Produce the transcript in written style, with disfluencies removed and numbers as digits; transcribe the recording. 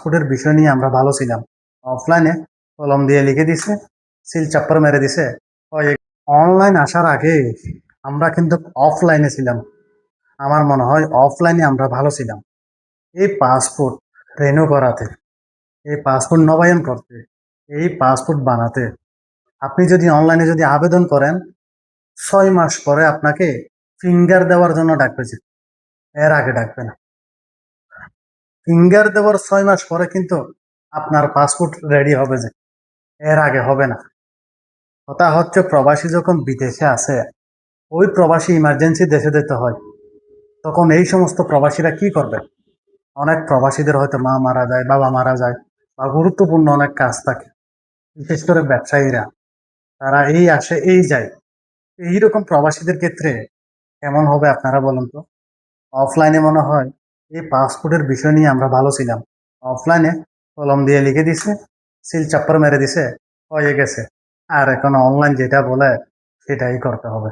পাসপোর্টের বিষয় নিয়ে আমরা ভালো ছিলাম। অফলাইনে কলম দিয়ে লিখে দিছে, সিল চাপ্পার মেরে দিছে। অনলাইন আসার আগে আমরা কিন্তু অফলাইনে ছিলাম। আমার মনে হয় অফলাইনে আমরা ভালো ছিলাম। এই পাসপোর্ট রেনু করাতে, এই পাসপোর্ট নবায়ন করতে, এই পাসপোর্ট বানাতে আপনি যদি অনলাইনে যদি আবেদন করেন, 6 মাস পরে আপনাকে ফিঙ্গার দেওয়ার জন্য ডাকবে, যে এর আগে ডাকবে না। ফিঙ্গার দেওয়ার 6 মাস পরে কিন্তু আপনার পাসপোর্ট রেডি হবে, যে এর আগে হবে না। কথা হচ্ছে প্রবাসী যখন বিদেশে আসে, ওই প্রবাসী ইমার্জেন্সি দেশে যেতে হয়, তখন এই সমস্ত প্রবাসীরা কি করবে? অনেক প্রবাসীদের হয়তো মা মারা যায়, বাবা মারা যায়, বা গুরুত্বপূর্ণ অনেক কাজ থাকে। বিশেষ করে ব্যবসায়ীরা, তারা এই আসে এই যায়। এইরকম প্রবাসীদের ক্ষেত্রে কেমন হবে আপনারা বলুন তো? অফলাইনে মনে হয় এই পাসপোর্টের বিষয় নিয়ে আমরা ভালো ছিলাম। অফলাইনে কলম দিয়ে লিখে দিছে, সিল চাপ্পার মেরে দিছে, হয়ে গেছে। আর এখন অনলাইন যেটা বলে সেটাই করতে হবে।